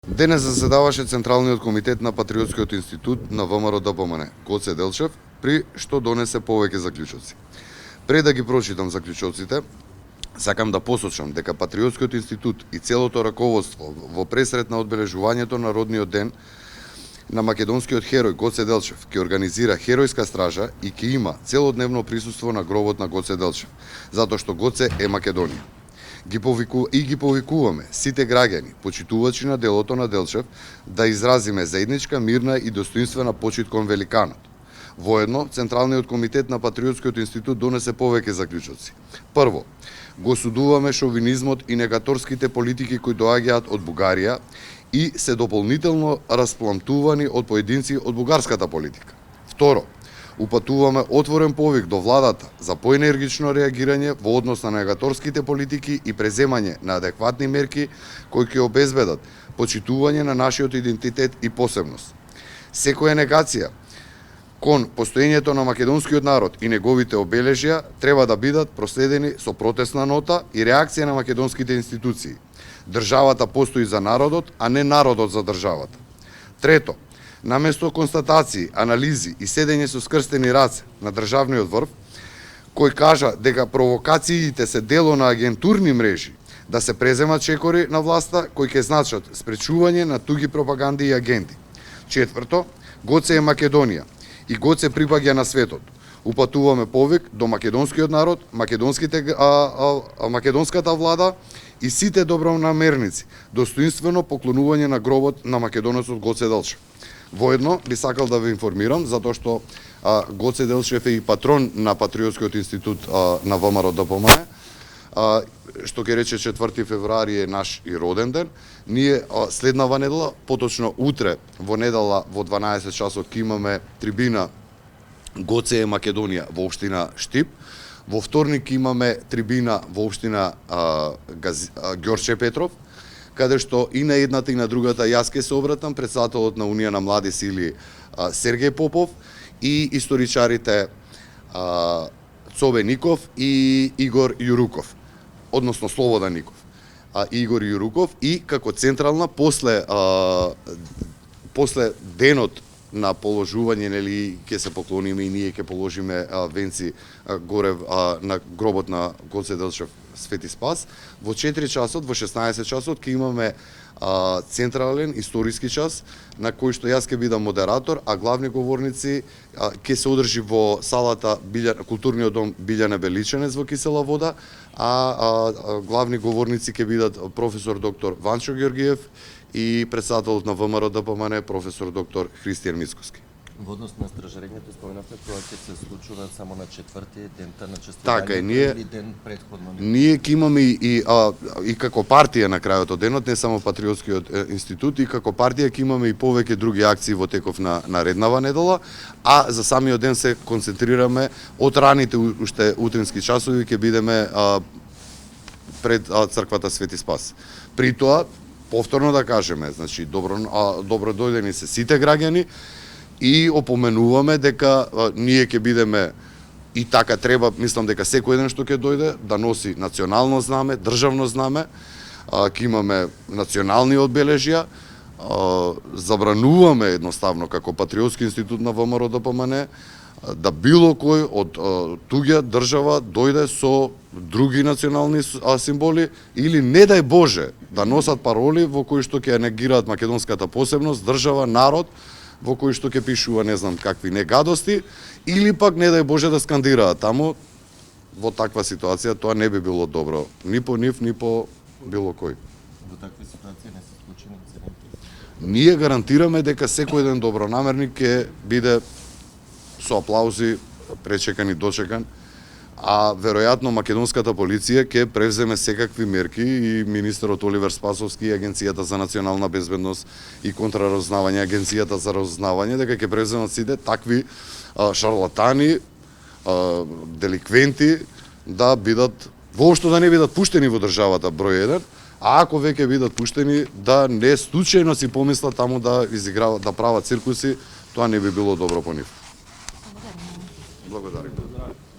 Денес заседаваше Централниот комитет на Патриотскиот институт на ВМРО-ДПМН, Гоце Делчев, при што донесе повеќе заклучоци. Пред да ги прочитам заклучоците, сакам да посочам дека Патриотскиот институт и целото раководство во пресрет на одбележувањето на родниот ден на македонскиот херој Гоце Делчев ќе организира херојска стража и ќе има целодневно присуство на гробот на Гоце Делчев, затоа што Гоце е Македонија. Ги повикуваме сите граѓани, почитувачи на делото на Делчев, да изразиме заедничка, мирна и достоинствена почит кон великанот. Воедно, Централниот комитет на Патриотскиот институт донесе повеќе заклучоци. Прво, го осудуваме шовинизмот и негаторските политики кои доаѓаат од Бугарија и се дополнително распламтувани од поединци од бугарската политика. Второ, упатуваме отворен повик до владата за поенергично реагирање во однос на негаторските политики и преземање на адекватни мерки кои ќе обезбедат почитување на нашиот идентитет и посебност. Секоја негација кон постоењето на македонскиот народ и неговите обележја треба да бидат проследени со протестна нота и реакција на македонските институции. Државата постои за народот, а не народот за државата. Трето, наместо констатации, анализи и седење со скрстени раце на државниот врв, кој кажа дека провокациите се дело на агентурни мрежи, да се преземат чекори на власта кои ќе значат спречување на туги пропаганди и агенти. Четврто, Гоце е Македонија и Гоце припаѓа на светот. Упатуваме повик до македонскиот народ, македонската влада и сите добронамерници, достоинствено поклонување на гробот на македонецот Гоце Делчев. Воедно би сакал да ве информирам, затоа што Гоце Делчев е и патрон на Патриотскиот институт на ВМРО-ДПМН, што ќе рече 4 февруари е наш и роден ден. Ние следнава недела, поточно утре во недела во 12 часот ќе имаме трибина Гоце е Македонија во општина Штип. Во вторник имаме трибина во општина Ѓорче Петров, каде што и на едната и на другата јас ќе се обратам, председателот на Унија на млади сили Сергеј Попов и историчарите Цове Ников и Игор Јуруков, односно Слободан Ников. Игор Јуруков и како централна после денот на положување, нели, ќе се поклониме и ние ќе положиме венци горе на гробот на Гоце Делчев Свети Спас. Во 4 часот, во 16 часот ќе имаме централен историски час на кој што јас ќе бидам модератор, а главни говорници ќе се одржи во салата културниот дом Билјана Величанец во Кисела Вода, а главни говорници ќе бидат професор доктор Ванчо Ѓоргиев и председателот на ВМРО-ДПМН професор доктор Христијан Мицкоски. Во однос на стражарењето споменавте тоа ќе се случува само на 4-ти дента на чествувањето, така, или ден предходно? Ние ќе имаме и како партија на крајот од денот, не само Патриотскиот институт, и како партија ќе имаме и повеќе други акции во теков на нареднава недела, а за самиот ден се концентрираме од раните уште утрински часови ќе бидеме пред црквата Свети Спас. При тоа повторно да кажеме, значи добро дојдени се сите граѓани и опоменуваме дека ние ќе бидеме и така треба, мислам дека секој еден што ќе дојде да носи национално знаме, државно знаме, ќе имаме национални одбележја, забрануваме едноставно како Патриотски институт на ВМРО-ДПМН да било кој од туѓа држава дојде со други национални символи или не дај Боже да носат пароли во кои што ќе негираат македонската посебност, држава, народ, во кои што ќе пишува не знам какви негадости, или пак не дај Боже да скандираат таму. Во таква ситуација тоа не би било добро ни по нив, ни по било кој. Во такви ситуации не се случени инциденти? Ние гарантираме дека секој еден добронамерник ќе биде со аплаузи пречекан и дочекан, а веројатно македонската полиција ќе превземе секакви мерки и министерот Оливер Спасовски и Агенцијата за национална безбедност и контраразузнавање, Агенцијата за разузнавање, дека ќе превземат сите такви шарлатани, деликвенти да бидат воопшто да не бидат пуштени во државата број 1, а ако веќе бидат пуштени да не случајно си помислат таму да изиграват, да прават циркуси, тоа не би било добро по нив. Благодарам.